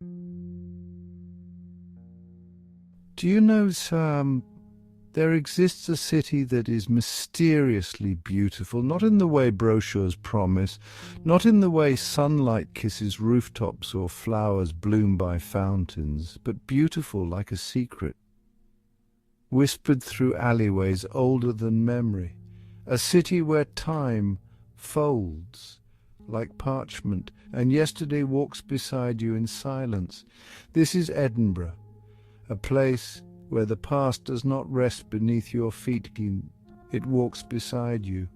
Do you know, Sam, there exists a city that is mysteriously beautiful, not in the way brochures promise, not in the way sunlight kisses rooftops or flowers bloom by fountains, but beautiful like a secret, whispered through alleyways older than memory, a city where time folds like parchment, and yesterday walks beside you in silence. This is Edinburgh, a place where the past does not rest beneath your feet. It walks beside you,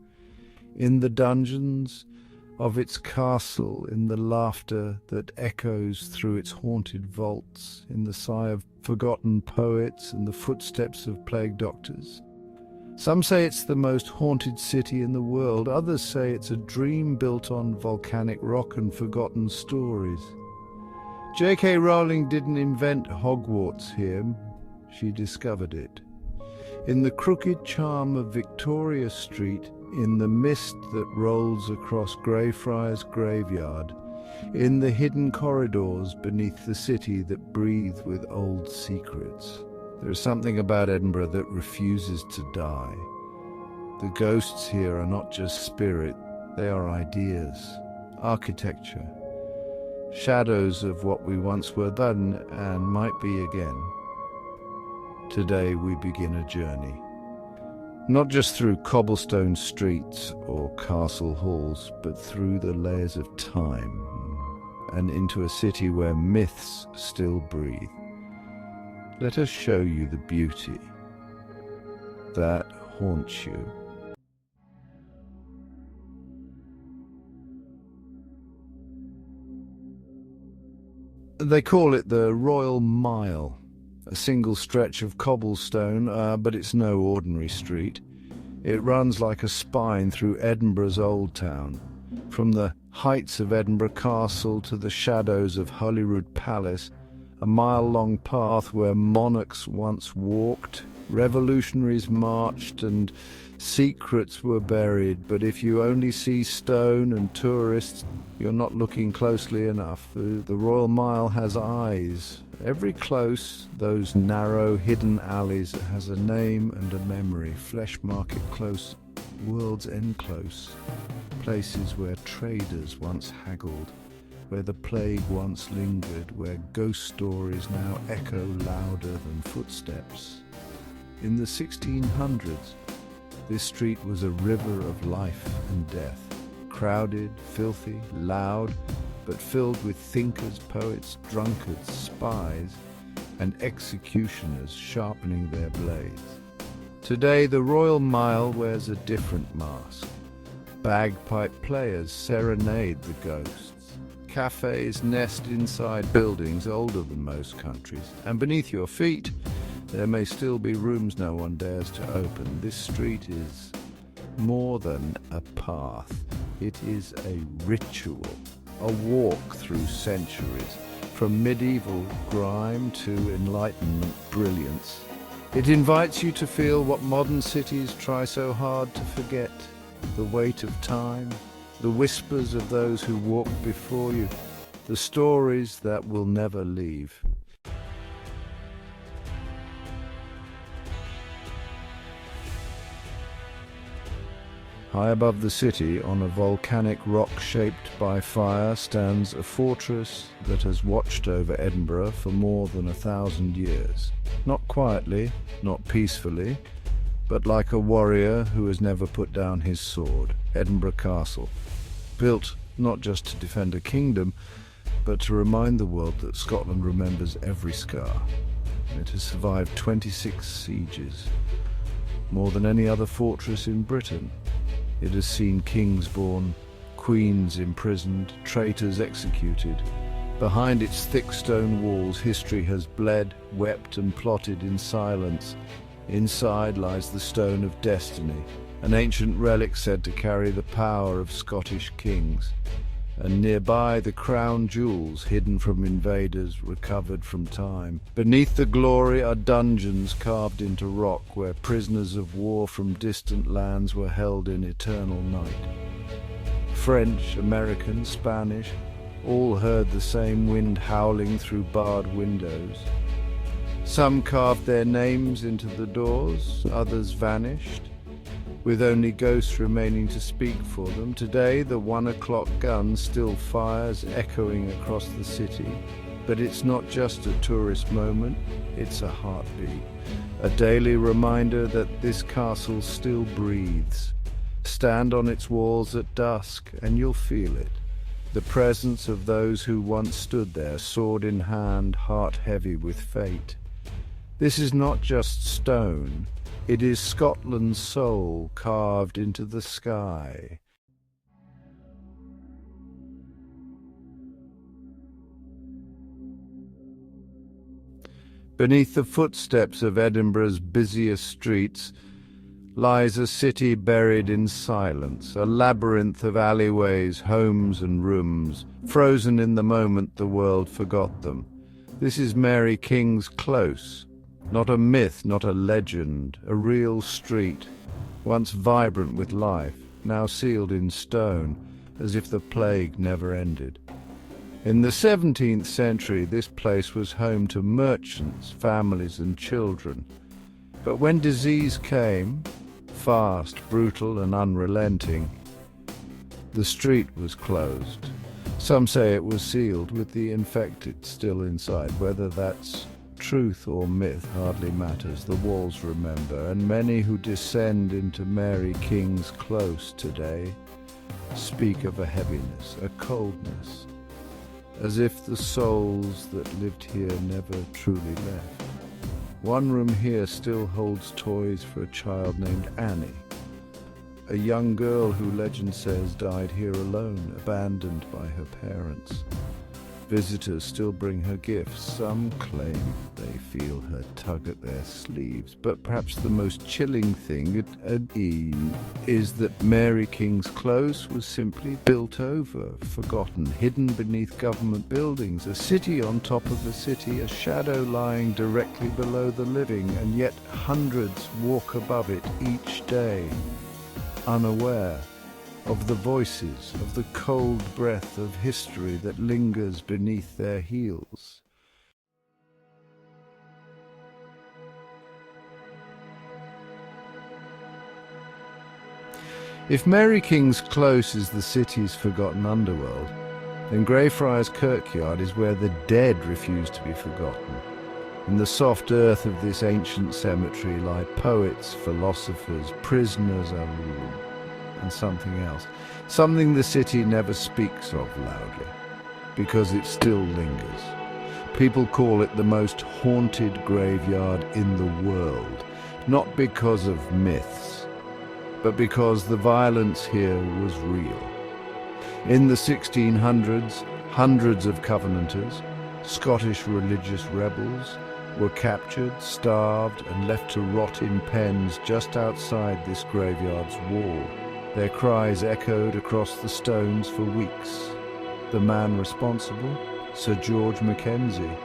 in the dungeons of its castle, in the laughter that echoes through its haunted vaults, in the sigh of forgotten poets and the footsteps of plague doctors. Some say it's the most haunted city in the world. Others say it's a dream built on volcanic rock and forgotten stories. J.K. Rowling didn't invent Hogwarts here. She discovered it. In the crooked charm of Victoria Street, in the mist that rolls across Greyfriars Graveyard, in the hidden corridors beneath the city that breathe with old secrets. There is something about Edinburgh that refuses to die. The ghosts here are not just spirit, they are ideas, architecture, shadows of what we once were then and might be again. Today we begin a journey, not just through cobblestone streets or castle halls, but through the layers of time and into a city where myths still breathe. Let us show you the beauty that haunts you. They call it the Royal Mile, a single stretch of cobblestone, but it's no ordinary street. It runs like a spine through Edinburgh's Old Town, from the heights of Edinburgh Castle to the shadows of Holyrood Palace, a mile-long path where monarchs once walked, revolutionaries marched, and secrets were buried. But if you only see stone and tourists, you're not looking closely enough. The Royal Mile has eyes. Every close, those narrow, hidden alleys, has a name and a memory. Flesh Market Close, World's End Close, places where traders once haggled, where the plague once lingered, where ghost stories now echo louder than footsteps. In the 1600s, this street was a river of life and death, crowded, filthy, loud, but filled with thinkers, poets, drunkards, spies, and executioners sharpening their blades. Today, the Royal Mile wears a different mask. Bagpipe players serenade the ghosts. Cafes nest inside buildings older than most countries, and beneath your feet there may still be rooms no one dares to open. This street is more than a path. It is a ritual, a walk through centuries, from medieval grime to Enlightenment brilliance. It invites you to feel what modern cities try so hard to forget: the weight of time, the whispers of those who walked before you, the stories that will never leave. High above the city, on a volcanic rock shaped by fire, stands a fortress that has watched over Edinburgh for more than 1,000 years. Not quietly, not peacefully, but like a warrior who has never put down his sword. Edinburgh Castle, built not just to defend a kingdom, but to remind the world that Scotland remembers every scar. It has survived 26 sieges, more than any other fortress in Britain. It has seen kings born, queens imprisoned, traitors executed. Behind its thick stone walls, history has bled, wept, and plotted in silence. Inside lies the Stone of Destiny, an ancient relic said to carry the power of Scottish kings. And nearby, the crown jewels, hidden from invaders, recovered from time. Beneath the glory are dungeons carved into rock, where prisoners of war from distant lands were held in eternal night. French, American, Spanish, all heard the same wind howling through barred windows. Some carved their names into the doors, others vanished, with only ghosts remaining to speak for them. Today, the 1 o'clock gun still fires, echoing across the city. But it's not just a tourist moment, it's a heartbeat. A daily reminder that this castle still breathes. Stand on its walls at dusk, and you'll feel it. The presence of those who once stood there, sword in hand, heart heavy with fate. This is not just stone. It is Scotland's soul carved into the sky. Beneath the footsteps of Edinburgh's busiest streets lies a city buried in silence, a labyrinth of alleyways, homes and rooms, frozen in the moment the world forgot them. This is Mary King's Close. Not a myth, not a legend, a real street, once vibrant with life, now sealed in stone, as if the plague never ended. In the 17th century, this place was home to merchants, families and children. But when disease came, fast, brutal and unrelenting, the street was closed. Some say it was sealed with the infected still inside. Whether that's truth or myth hardly matters. The walls remember, and many who descend into Mary King's Close today speak of a heaviness, a coldness, as if the souls that lived here never truly left. One room here still holds toys for a child named Annie, a young girl who legend says died here alone, abandoned by her parents. Visitors still bring her gifts. Some claim they feel her tug at their sleeves. But perhaps the most chilling thing is that Mary King's Close was simply built over, forgotten, hidden beneath government buildings, a city on top of a city, a shadow lying directly below the living, and yet hundreds walk above it each day, unaware of the voices, of the cold breath of history that lingers beneath their heels. If Mary King's Close is the city's forgotten underworld, then Greyfriars Kirkyard is where the dead refuse to be forgotten. In the soft earth of this ancient cemetery lie poets, philosophers, prisoners, and something else. Something the city never speaks of loudly, because it still lingers. People call it the most haunted graveyard in the world, not because of myths, but because the violence here was real. In the 1600s, hundreds of Covenanters, Scottish religious rebels, were captured, starved, and left to rot in pens just outside this graveyard's wall. Their cries echoed across the stones for weeks. The man responsible? Sir George Mackenzie,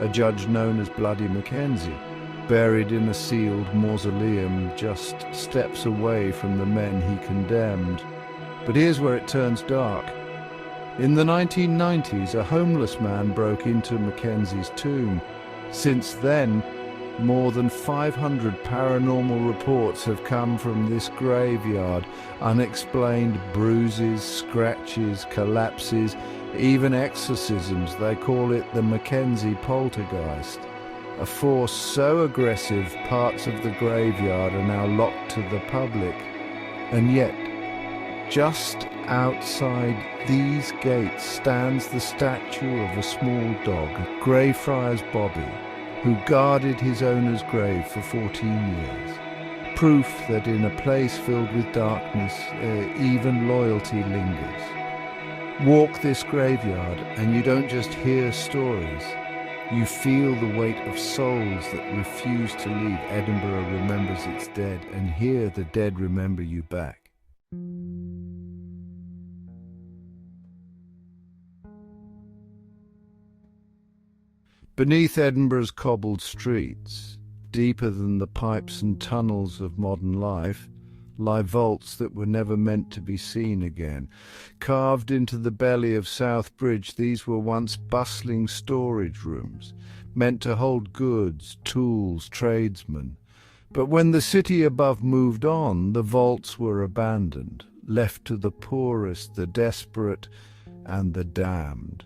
a judge known as Bloody Mackenzie, buried in a sealed mausoleum just steps away from the men he condemned. But here's where it turns dark. In the 1990s, a homeless man broke into Mackenzie's tomb. Since then, more than 500 paranormal reports have come from this graveyard. Unexplained bruises, scratches, collapses, even exorcisms. They call it the Mackenzie poltergeist. A force so aggressive parts of the graveyard are now locked to the public. And yet, just outside these gates stands the statue of a small dog, Greyfriars Bobby, who guarded his owner's grave for 14 years. Proof that in a place filled with darkness, even loyalty lingers. Walk this graveyard and you don't just hear stories. You feel the weight of souls that refuse to leave. Edinburgh remembers its dead, and here the dead remember you back. Beneath Edinburgh's cobbled streets, deeper than the pipes and tunnels of modern life, lie vaults that were never meant to be seen again. Carved into the belly of South Bridge, these were once bustling storage rooms, meant to hold goods, tools, tradesmen. But when the city above moved on, the vaults were abandoned, left to the poorest, the desperate, and the damned.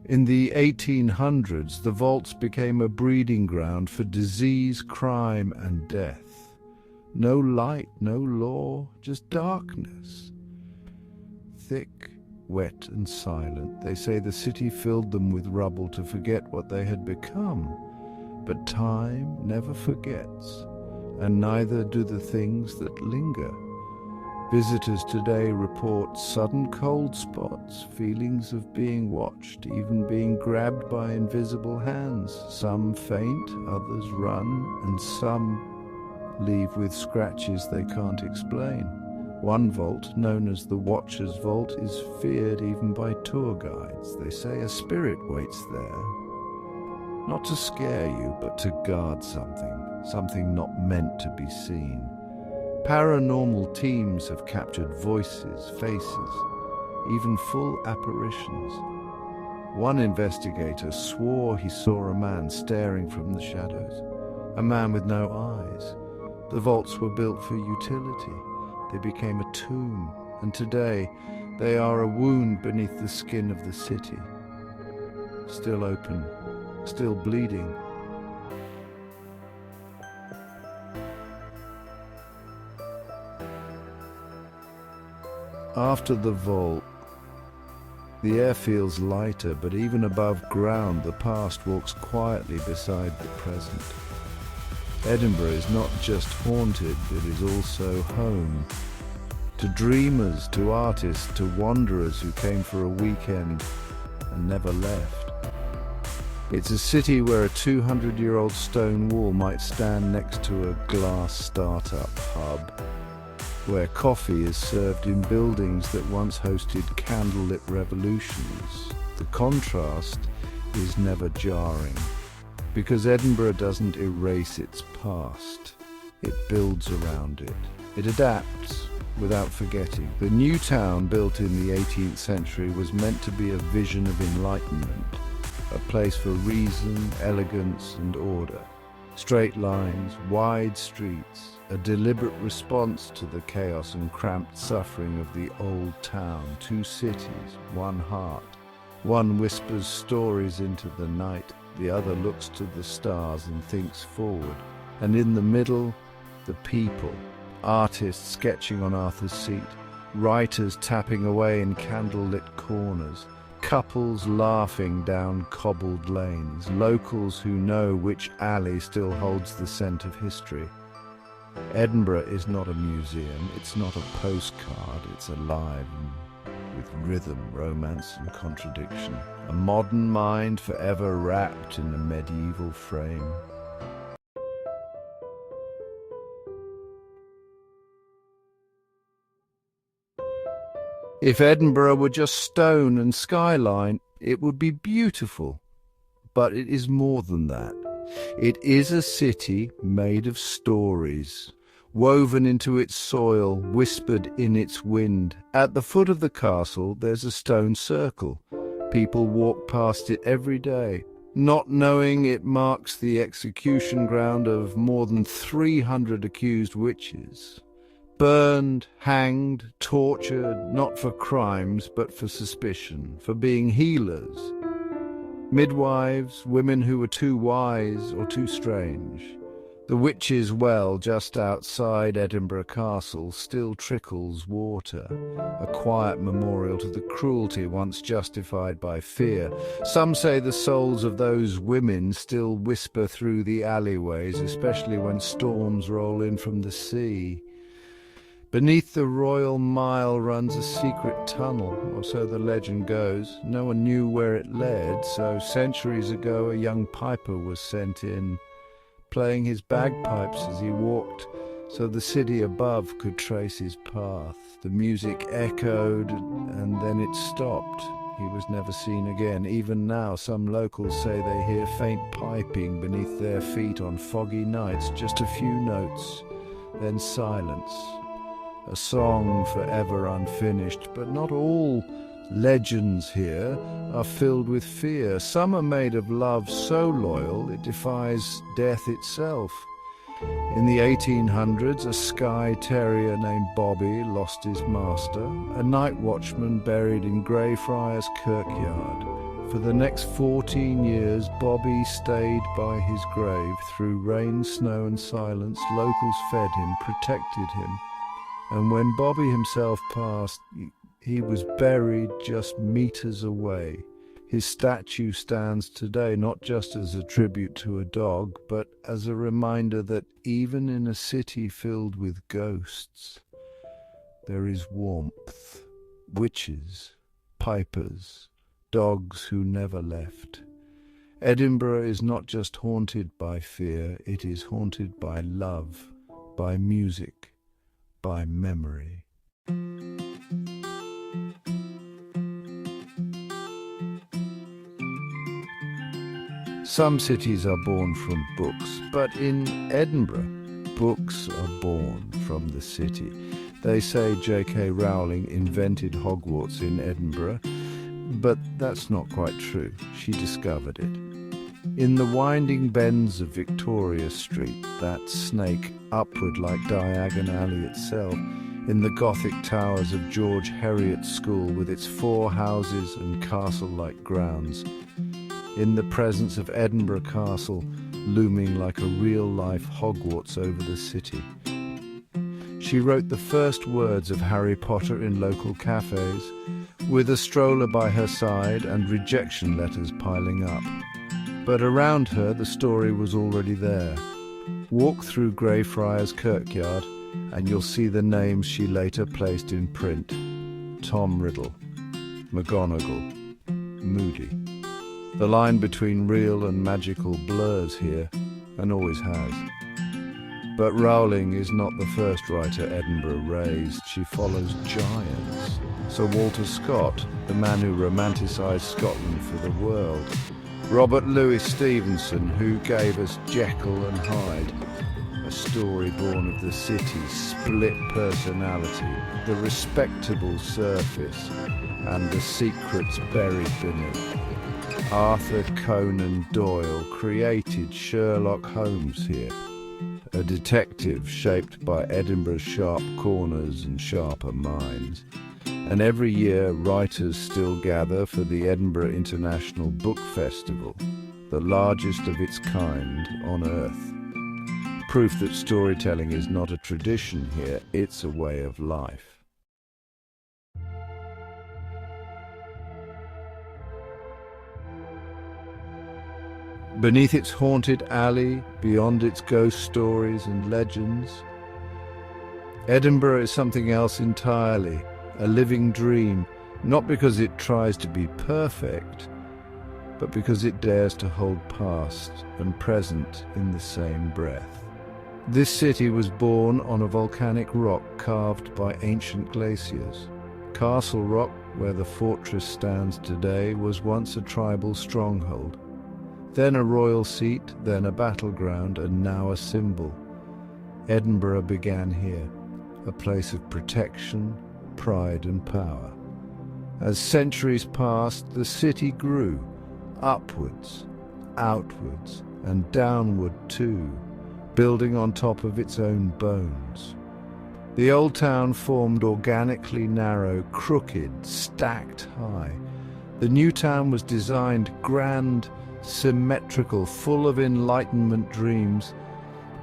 In the 1800s, the vaults became a breeding ground for disease, crime, and death. No light, no law, just darkness. Thick, wet, and silent, they say the city filled them with rubble to forget what they had become. But time never forgets, and neither do the things that linger. Visitors today report sudden cold spots, feelings of being watched, even being grabbed by invisible hands. Some faint, others run, and some leave with scratches they can't explain. One vault, known as the Watcher's Vault, is feared even by tour guides. They say a spirit waits there, not to scare you, but to guard something not meant to be seen. Paranormal teams have captured voices, faces, even full apparitions. One investigator swore he saw a man staring from the shadows, a man with no eyes. The vaults were built for utility. They became a tomb, and today they are a wound beneath the skin of the city. Still open, still bleeding. After the vault, the air feels lighter, but even above ground, the past walks quietly beside the present. Edinburgh is not just haunted, it is also home. To dreamers, to artists, to wanderers who came for a weekend and never left. It's a city where a 200-year-old stone wall might stand next to a glass startup hub, where coffee is served in buildings that once hosted candlelit revolutions. The contrast is never jarring, because Edinburgh doesn't erase its past. It builds around it. It adapts without forgetting. The new town, built in the 18th century, was meant to be a vision of enlightenment, a place for reason, elegance, and order. Straight lines, wide streets, a deliberate response to the chaos and cramped suffering of the old town. Two cities, one heart. One whispers stories into the night, the other looks to the stars and thinks forward. And in the middle, the people. Artists sketching on Arthur's Seat, writers tapping away in candlelit corners, couples laughing down cobbled lanes, locals who know which alley still holds the scent of history. Edinburgh is not a museum, it's not a postcard, it's alive with rhythm, romance and contradiction. A modern mind forever wrapped in a medieval frame. If Edinburgh were just stone and skyline, it would be beautiful. But it is more than that. It is a city made of stories, woven into its soil, whispered in its wind. At the foot of the castle, there's a stone circle. People walk past it every day, not knowing it marks the execution ground of more than 300 accused witches. Burned, hanged, tortured, not for crimes, but for suspicion, for being healers. Midwives, women who were too wise or too strange. The witches' well just outside Edinburgh Castle still trickles water, a quiet memorial to the cruelty once justified by fear. Some say the souls of those women still whisper through the alleyways, especially when storms roll in from the sea. Beneath the Royal Mile runs a secret tunnel, or so the legend goes. No one knew where it led, so centuries ago a young piper was sent in, playing his bagpipes as he walked, so the city above could trace his path. The music echoed, and then it stopped. He was never seen again. Even now, some locals say they hear faint piping beneath their feet on foggy nights, just a few notes, then silence. a song forever unfinished. But not all legends here are filled with fear. Some are made of love so loyal it defies death itself. In the 1800s, a Skye terrier named Bobby lost his master, a night watchman buried in Greyfriars Kirkyard. For the next 14 years, Bobby stayed by his grave. Through rain, snow and silence, locals fed him, protected him. And when Bobby himself passed, he was buried just meters away. His statue stands today not just as a tribute to a dog, but as a reminder that even in a city filled with ghosts, there is warmth, witches, pipers, dogs who never left. Edinburgh is not just haunted by fear, it is haunted by love, by music, by memory. Some cities are born from books, but in Edinburgh, books are born from the city. They say J.K. Rowling invented Hogwarts in Edinburgh, but that's not quite true. She discovered it. In the winding bends of Victoria Street, that snake upward like Diagon Alley itself, in the Gothic towers of George Heriot's School with its 4 houses and castle-like grounds, in the presence of Edinburgh Castle, looming like a real-life Hogwarts over the city. She wrote the first words of Harry Potter in local cafes, with a stroller by her side and rejection letters piling up. But around her, the story was already there. Walk through Greyfriars Kirkyard, and you'll see the names she later placed in print. Tom Riddle, McGonagall, Moody. The line between real and magical blurs here, and always has. But Rowling is not the first writer Edinburgh raised. She follows giants. Sir Walter Scott, the man who romanticised Scotland for the world. Robert Louis Stevenson, who gave us Jekyll and Hyde. A story born of the city's split personality, the respectable surface, and the secrets buried beneath. Arthur Conan Doyle created Sherlock Holmes here, a detective shaped by Edinburgh's sharp corners and sharper minds. And every year writers still gather for the Edinburgh International Book Festival, the largest of its kind on earth. Proof that storytelling is not a tradition here, it's a way of life. Beneath its haunted alley, beyond its ghost stories and legends, Edinburgh is something else entirely, a living dream, not because it tries to be perfect, but because it dares to hold past and present in the same breath. This city was born on a volcanic rock carved by ancient glaciers. Castle Rock, where the fortress stands today, was once a tribal stronghold. Then a royal seat, then a battleground, and now a symbol. Edinburgh began here, a place of protection, pride and power. As centuries passed, the city grew, upwards, outwards, and downward too, building on top of its own bones. The old town formed organically narrow, crooked, stacked high. The new town was designed grand, symmetrical, full of Enlightenment dreams.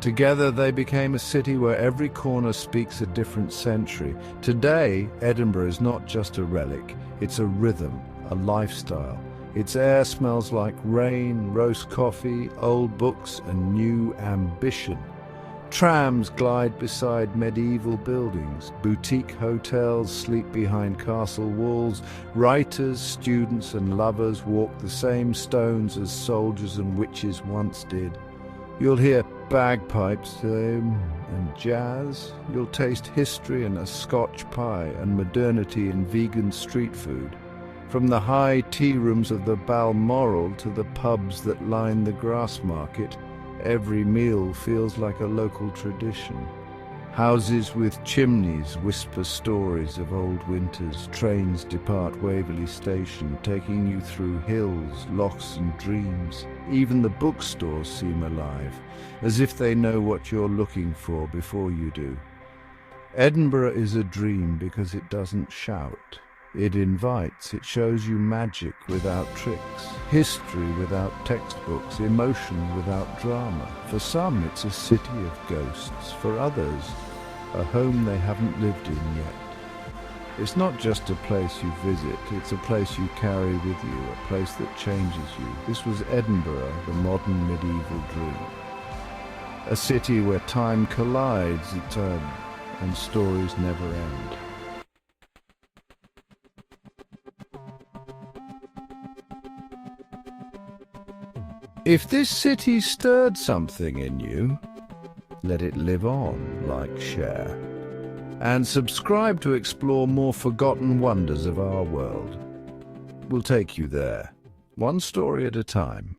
Together they became a city where every corner speaks a different century. Today, Edinburgh is not just a relic, it's a rhythm, a lifestyle. Its air smells like rain, roast coffee, old books and new ambition. Trams glide beside medieval buildings. Boutique hotels sleep behind castle walls. Writers, students and lovers walk the same stones as soldiers and witches once did. You'll hear bagpipes and jazz. You'll taste history in a Scotch pie and modernity in vegan street food. From the high tea rooms of the Balmoral to the pubs that line the Grassmarket, every meal feels like a local tradition. Houses with chimneys whisper stories of old winters. Trains depart Waverley Station, taking you through hills, lochs and dreams. Even the bookstores seem alive, as if they know what you're looking for before you do. Edinburgh is a dream because it doesn't shout. It invites, it shows you magic without tricks, history without textbooks, emotion without drama. For some, it's a city of ghosts. For others, a home they haven't lived in yet. It's not just a place you visit, it's a place you carry with you, a place that changes you. This was Edinburgh, the modern medieval dream. A city where time collides its own, and stories never end. If this city stirred something in you, let it live on, like, share, and subscribe to explore more forgotten wonders of our world. We'll take you there, one story at a time.